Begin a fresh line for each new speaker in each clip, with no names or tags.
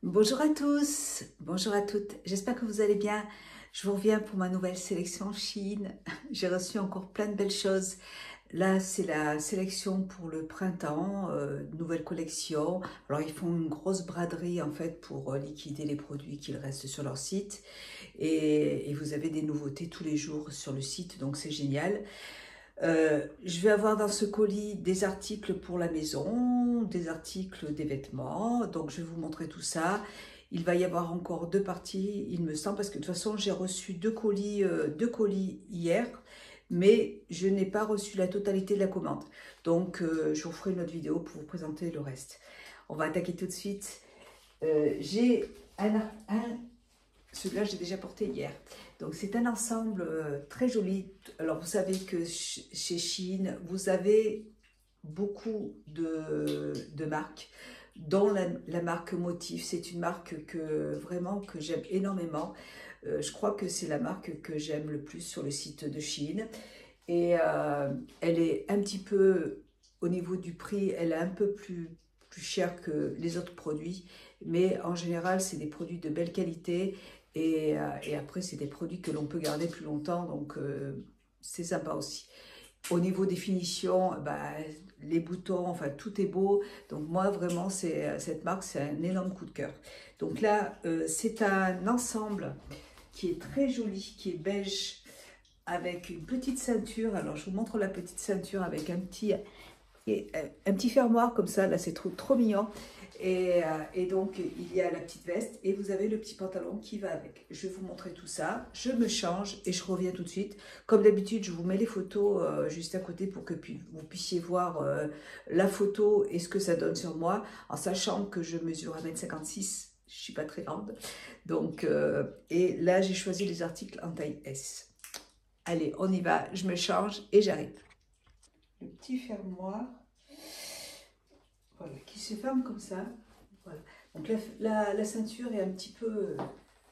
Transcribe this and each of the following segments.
Bonjour à tous, bonjour à toutes, j'espère que vous allez bien. Je vous reviens pour ma nouvelle sélection Shein. J'ai reçu encore plein de belles choses. Là, c'est la sélection pour le printemps, nouvelle collection. Alors, ils font une grosse braderie en fait pour liquider les produits qu'il reste sur leur site. Et vous avez des nouveautés tous les jours sur le site, donc c'est génial. Je vais avoir dans ce colis des articles pour la maison, des articles des vêtements, donc je vais vous montrer tout ça. Il va y avoir encore deux parties, il me semble, parce que de toute façon j'ai reçu deux colis hier, mais je n'ai pas reçu la totalité de la commande. Donc je vous ferai une autre vidéo pour vous présenter le reste. On va attaquer tout de suite. J'ai celui-là, j'ai déjà porté hier. Donc, c'est un ensemble très joli. Alors, vous savez que chez Shein, vous avez beaucoup de marques, dont la marque Motif. C'est une marque que j'aime énormément. Je crois que c'est la marque que j'aime le plus sur le site de Shein. Et elle est un petit peu, au niveau du prix, elle est un peu plus chère que les autres produits. Mais en général, c'est des produits de belle qualité. Et après, c'est des produits que l'on peut garder plus longtemps, donc c'est sympa aussi. Au niveau des finitions, bah, les boutons, enfin tout est beau. Donc moi, vraiment, cette marque, c'est un énorme coup de cœur. Donc là, c'est un ensemble qui est très joli, qui est beige, avec une petite ceinture. Alors, je vous montre la petite ceinture avec un petit fermoir comme ça. Là, c'est trop mignon. Et donc, il y a la petite veste et vous avez le petit pantalon qui va avec. Je vais vous montrer tout ça. Je me change et je reviens tout de suite. Comme d'habitude, je vous mets les photos juste à côté pour que vous puissiez voir la photo et ce que ça donne sur moi, en sachant que je mesure 1,56 m. Je ne suis pas très grande. Donc, et là, j'ai choisi les articles en taille S. Allez, on y va. Je me change et j'arrive. Le petit fermoir. Voilà, qui se ferme comme ça. Voilà. Donc la ceinture est un petit peu,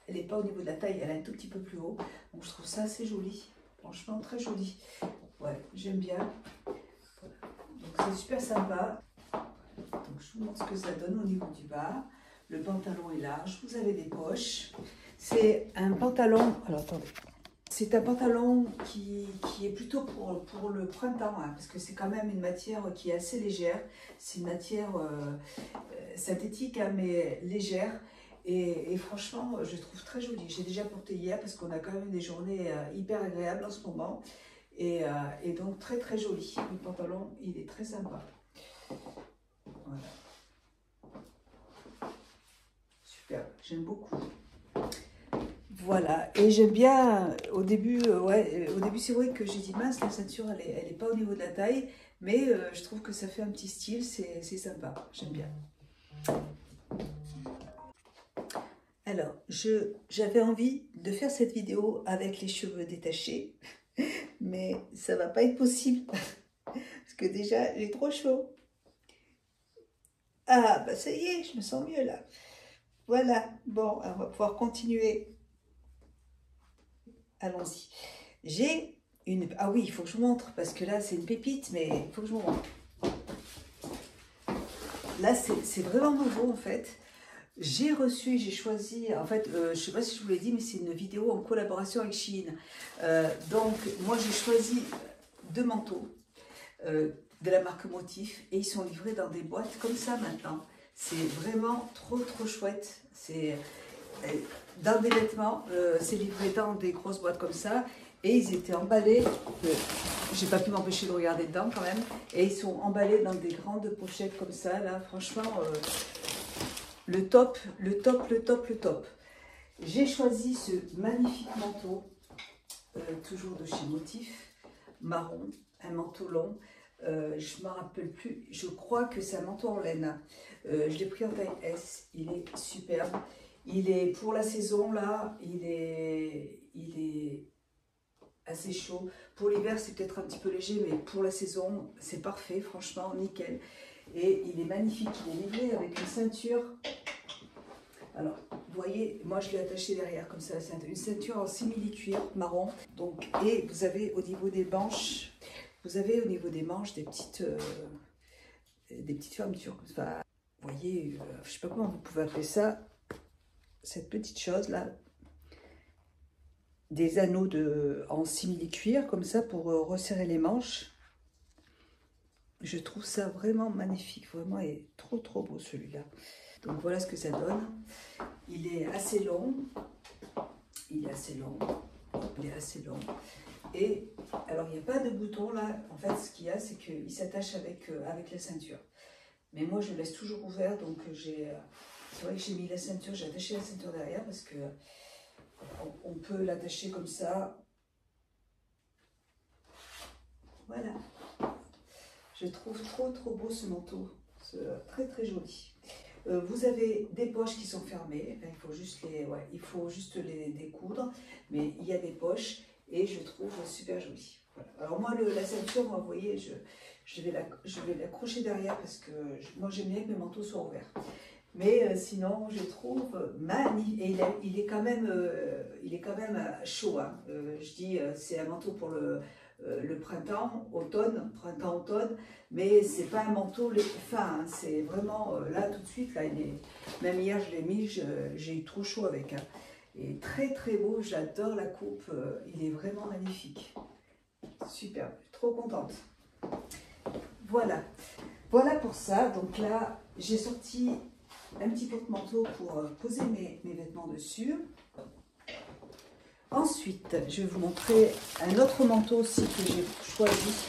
elle n'est pas au niveau de la taille, elle est un tout petit peu plus haut. Donc je trouve ça assez joli, franchement très joli. Ouais, j'aime bien. Voilà. Donc c'est super sympa. Donc je vous montre ce que ça donne au niveau du bas. Le pantalon est large, vous avez des poches. C'est un pantalon, alors attendez. C'est un pantalon qui est plutôt pour le printemps, hein, parce que c'est quand même une matière qui est assez légère. C'est une matière synthétique, hein, mais légère. Et franchement, je trouve très jolie. J'ai déjà porté hier parce qu'on a quand même des journées hyper agréables en ce moment. Et donc très joli. Le pantalon, il est très sympa. Voilà. Super, j'aime beaucoup. Voilà, et j'aime bien, au début, c'est vrai que j'ai dit mince, la ceinture, elle est pas au niveau de la taille, mais je trouve que ça fait un petit style, c'est sympa, j'aime bien. Alors, j'avais envie de faire cette vidéo avec les cheveux détachés, mais ça va pas être possible, parce que déjà, j'ai trop chaud. Ah, bah ça y est, je me sens mieux là. Voilà, bon, on va pouvoir continuer. Allons-y. J'ai une... Ah oui, il faut que je vous montre, parce que là, c'est une pépite, mais il faut que je vous montre. Là, c'est vraiment nouveau, en fait. J'ai choisi, en fait, je ne sais pas si je vous l'ai dit, mais c'est une vidéo en collaboration avec Shein. Donc, moi, j'ai choisi deux manteaux de la marque Motif, et ils sont livrés dans des boîtes comme ça, maintenant. C'est vraiment trop chouette. C'est... dans des vêtements, c'est livré dans des grosses boîtes comme ça, et ils étaient emballés, j'ai pas pu m'empêcher de regarder dedans quand même, et ils sont emballés dans des grandes pochettes comme ça, là, franchement, le top. J'ai choisi ce magnifique manteau, toujours de chez Motif, marron, un manteau long, je ne me rappelle plus, je crois que c'est un manteau en laine, je l'ai pris en taille S, il est superbe. Il est pour la saison là, il est assez chaud. Pour l'hiver, c'est peut-être un petit peu léger, mais pour la saison, c'est parfait, franchement, nickel. Et il est magnifique, il est livré avec une ceinture. Alors, vous voyez, moi je l'ai attaché derrière comme ça, c'est une ceinture en simili-cuir marron. Donc, et vous avez au niveau des manches, des petites fermetures. Enfin, vous voyez, je ne sais pas comment vous pouvez appeler ça. cette petite chose là, des anneaux en simili-cuir comme ça pour resserrer les manches. Je trouve ça vraiment magnifique, vraiment, et trop beau celui-là. Donc voilà ce que ça donne. Il est assez long, il est assez long, il est assez long. Et alors il n'y a pas de bouton là, en fait ce qu'il y a c'est qu'il s'attache avec la ceinture. Mais moi je le laisse toujours ouvert, donc c'est vrai que j'ai mis la ceinture, j'ai attaché la ceinture derrière parce que on peut l'attacher comme ça. Voilà. Je trouve trop beau ce manteau, très joli. Vous avez des poches qui sont fermées, il faut juste les découdre, mais il y a des poches et je trouve super joli. Voilà. Alors moi la ceinture, vous voyez, je vais l'accrocher derrière parce que moi j'aime bien que mes manteaux soient ouverts. Mais sinon je trouve magnifique et il est quand même chaud. Hein. Je dis c'est un manteau pour le printemps-automne, mais c'est pas un manteau fin, hein, c'est vraiment là tout de suite, là, même hier je l'ai mis, j'ai eu trop chaud avec. Hein. Et très beau, j'adore la coupe, il est vraiment magnifique. Super, trop contente. Voilà pour ça. Donc là, j'ai sorti un petit porte-manteau pour poser mes vêtements dessus. Ensuite, je vais vous montrer un autre manteau aussi que j'ai choisi,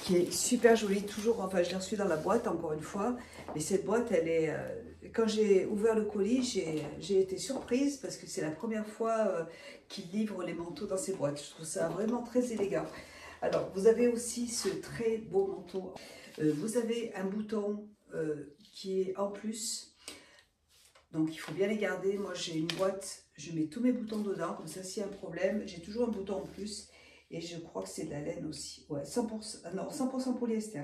qui est super joli, toujours, enfin je l'ai reçu dans la boîte encore une fois, mais cette boîte, elle est, quand j'ai ouvert le colis, j'ai été surprise parce que c'est la première fois qu'ils livrent les manteaux dans ces boîtes. Je trouve ça vraiment très élégant. Alors, vous avez aussi ce très beau manteau. Vous avez un bouton qui est en plus, donc il faut bien les garder. Moi, j'ai une boîte, je mets tous mes boutons dedans, comme ça, s'il y a un problème, j'ai toujours un bouton en plus. Et je crois que c'est de la laine aussi. Ouais, 100%, non, 100% polyester.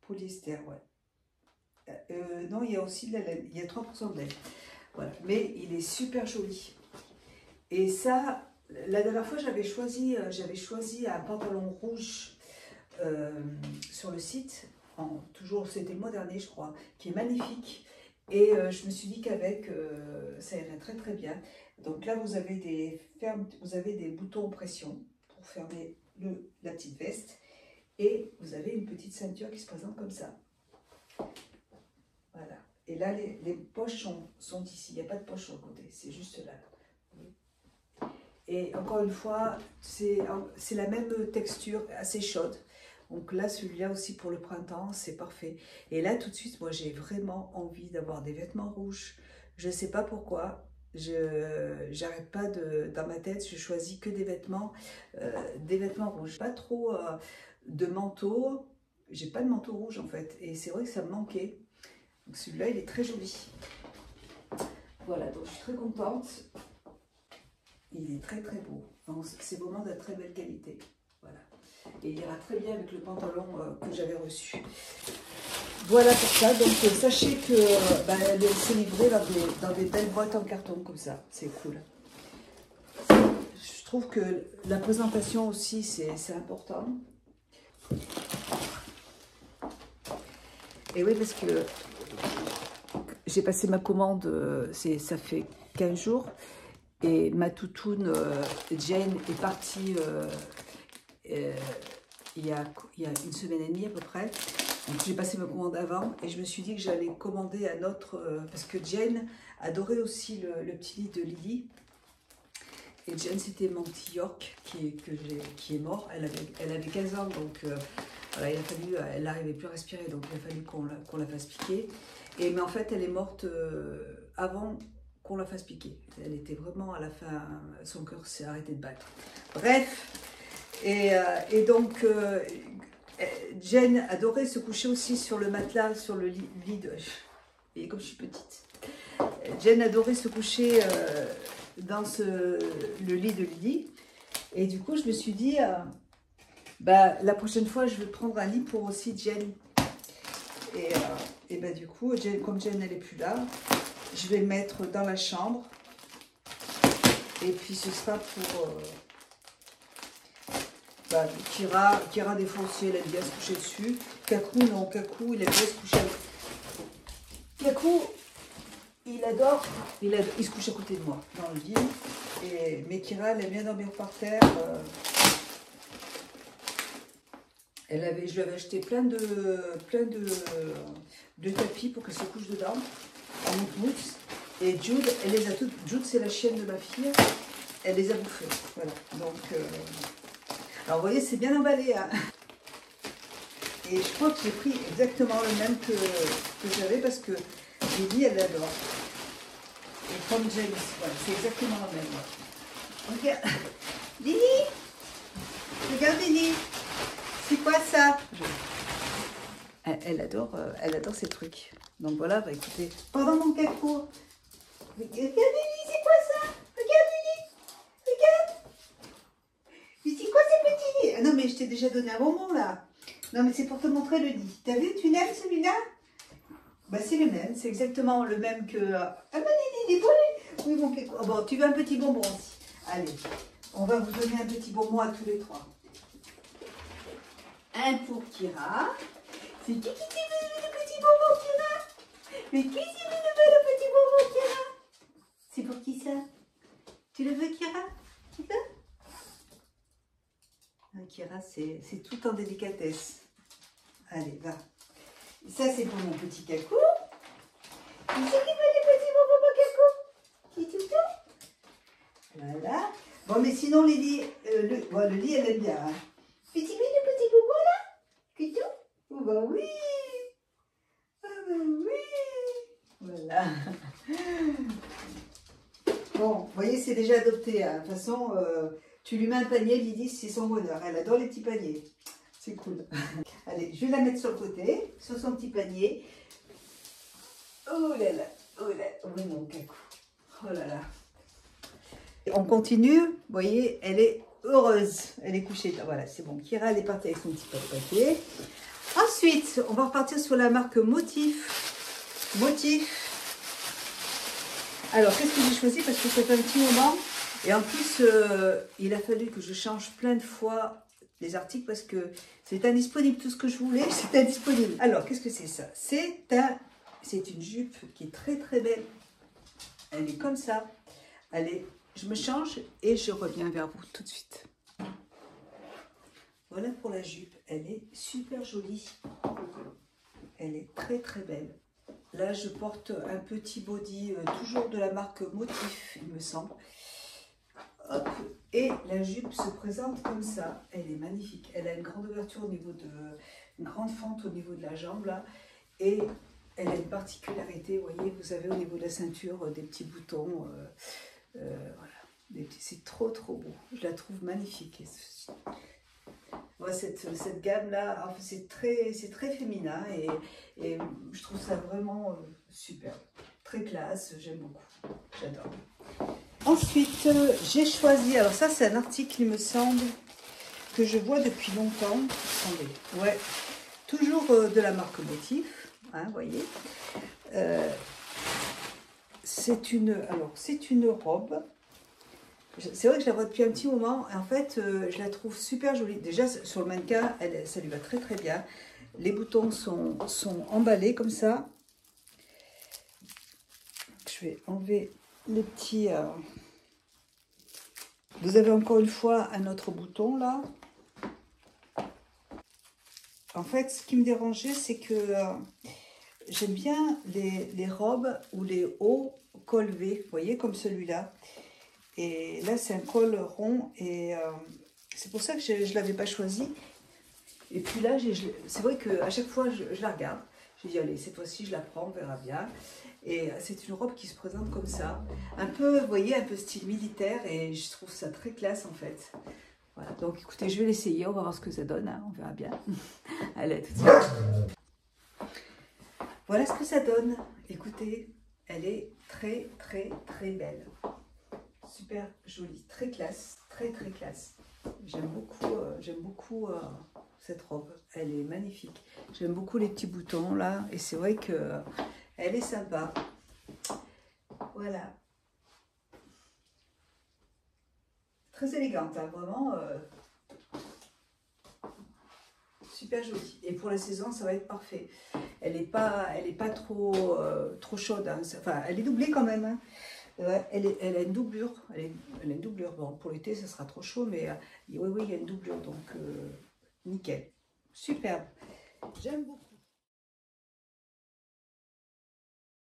Polyester, ouais. Non, il y a aussi de la laine. Il y a 3% de laine. Voilà. Mais il est super joli. Et ça, la dernière fois, j'avais choisi un pantalon rouge sur le site. Toujours, c'était le mois dernier, je crois, qui est magnifique. Et je me suis dit qu'avec, ça irait très bien. Donc là, vous avez des boutons pression pour fermer la petite veste. Et vous avez une petite ceinture qui se présente comme ça. Voilà. Et là, les poches sont ici. Il n'y a pas de poche sur le côté. C'est juste là. Et encore une fois, c'est la même texture, assez chaude. Donc là, celui-là aussi pour le printemps, c'est parfait. Et là, tout de suite, moi, j'ai vraiment envie d'avoir des vêtements rouges. Je ne sais pas pourquoi. J'arrête pas dans ma tête, je choisis que des vêtements rouges. Pas trop de manteau. J'ai pas de manteau rouge en fait. Et c'est vrai que ça me manquait. Donc celui-là, il est très joli. Voilà, donc je suis très contente. Il est très beau. C'est vraiment de très belle qualité. Voilà. Et il ira très bien avec le pantalon que j'avais reçu. Voilà pour ça. Donc sachez que c'est livré dans des belles boîtes en carton comme ça. C'est cool. Je trouve que la présentation aussi, c'est important. Et oui, parce que j'ai passé ma commande, ça fait 15 jours. Et ma toutoune, Jane, est partie il y a une semaine et demie à peu près. Donc j'ai passé ma commande avant et je me suis dit que j'allais commander un autre, parce que Jane adorait aussi le petit lit de Lily. Et Jane, c'était mon petit York qui est mort. Elle avait 15 ans, donc voilà, elle n'arrivait plus à respirer, donc il a fallu qu'on la fasse piquer. Mais en fait, elle est morte avant qu'on la fasse piquer. Elle était vraiment à la fin, son cœur s'est arrêté de battre. Bref, et donc Jane adorait se coucher aussi sur le matelas, sur le lit de... Et comme je suis petite, Jane adorait se coucher dans le lit de Lily. Et du coup, je me suis dit, la prochaine fois, je vais prendre un lit pour aussi Jane. Et du coup, comme Jane, elle n'est plus là, je vais le mettre dans la chambre. Et puis, ce sera pour... Kira, des fois aussi, elle aime bien se coucher dessus. Kakou, non, Kakou, il aime bien se coucher avec... Kakou, adore, il se couche à côté de moi dans le lit. Mais Kira, elle aime bien dormir par terre. Je lui avais acheté plein de tapis pour qu'elle se couche dedans, en mousse. Et Jude, elle les a toutes. Jude, c'est la chienne de ma fille. Elle les a bouffées. Voilà. Donc, alors, vous voyez, c'est bien emballé. Hein. Et je crois que j'ai pris exactement le même que j'avais parce que Lily, elle l'adore. Et comme James, voilà, c'est exactement le même. Regarde. Lily, regarde Lily. C'est quoi ça? Elle adore ces trucs. Donc voilà, bah écoutez. Pendant mon caco. Regarde Lily, c'est quoi ça? Regarde Lily. Regarde. Mais c'est quoi ces petits lits? Ah non mais je t'ai déjà donné un bonbon là. Non mais c'est pour te montrer le lit. T'as vu, tu l'aimes celui-là? Bah c'est le même, c'est exactement le même que... Ah bah Lily, il est beau lui. Oui mon caco. Oh, bon, tu veux un petit bonbon aussi. Allez, on va vous donner un petit bonbon à tous les trois. Un pour Kira. C'est qui veut le petit bonbon, Kira? Mais qui veut le petit bonbon, Kira? C'est pour qui ça? Tu le veux, Kira? Tu veux? Kira, c'est tout en délicatesse. Allez, va. Et ça, c'est pour mon petit cacou. Qui c'est qui veut les petits bonbons, mon cacou? Qui tout? Voilà. Bon, mais sinon, Lily, le lit, elle aime bien. Hein. Petit le petit bonbon, là? Qui tout? Oh, bah oui. Ah, bah oui. Voilà. Bon, vous voyez, c'est déjà adopté. Hein. De toute façon, tu lui mets un panier, Lydie, c'est son bonheur. Elle adore les petits paniers. C'est cool. Allez, je vais la mettre sur le côté, sur son petit panier. Oh là là, oh là, oui mon cacou. Oh là là. On continue, vous voyez, elle est heureuse. Elle est couchée. Voilà, c'est bon. Kira, elle est partie avec son petit papier. Ensuite, on va repartir sur la marque Motif. Motif. Alors, qu'est-ce que j'ai choisi? Parce que ça fait un petit moment. Et en plus, il a fallu que je change plein de fois les articles parce que c'est indisponible. Tout ce que je voulais, c'est indisponible. Alors, qu'est-ce que c'est ça? C'est une jupe qui est très très belle. Elle est comme ça. Allez, je me change et je reviens vers vous tout de suite. Voilà pour la jupe. Elle est super jolie. Elle est très très belle. Là, je porte un petit body, toujours de la marque Motif, il me semble. Hop. Et la jupe se présente comme ça. Elle est magnifique. Elle a une grande ouverture au niveau une grande fente au niveau de la jambe là. Et elle a une particularité, vous voyez, vous avez au niveau de la ceinture des petits boutons. Voilà. C'est trop trop beau. Je la trouve magnifique. Ouais, cette gamme-là, enfin, c'est très féminin et je trouve ça vraiment super. Très classe, j'aime beaucoup. J'adore. Ensuite, j'ai choisi, alors ça c'est un article, il me semble, que je vois depuis longtemps. Attendez, ouais, toujours de la marque Motif, hein, vous voyez. C'est une robe. C'est vrai que je la vois depuis un petit moment. En fait, je la trouve super jolie. Déjà, sur le mannequin, ça lui va très très bien. Les boutons sont emballés comme ça. Je vais enlever les petits... Vous avez encore une fois un autre bouton là. En fait, ce qui me dérangeait, c'est que j'aime bien les robes ou les hauts col V, vous voyez, comme celui-là. Et là, c'est un col rond et c'est pour ça que je ne l'avais pas choisi. Et puis là, c'est vrai qu'à chaque fois, je la regarde. Je dis, allez, cette fois-ci, je la prends, on verra bien. Et c'est une robe qui se présente comme ça. Un peu, vous voyez, un peu style militaire. Et je trouve ça très classe, en fait. Voilà, donc écoutez, je vais l'essayer. On va voir ce que ça donne. Hein, on verra bien. Allez, à tout de suite. Voilà ce que ça donne. Écoutez, elle est très, très, très belle. Super jolie, très classe, très très classe. J'aime beaucoup cette robe, elle est magnifique. J'aime beaucoup les petits boutons là et c'est vrai que elle est sympa. Voilà. Très élégante, hein, vraiment super jolie. Et pour la saison, ça va être parfait. Elle n'est pas trop, trop chaude. Hein. Enfin, elle est doublée quand même. Hein. Ouais, elle a une doublure. Elle a une doublure. Bon, pour l'été, ça sera trop chaud, mais oui, il y a une doublure. Donc, nickel. Superbe. J'aime beaucoup.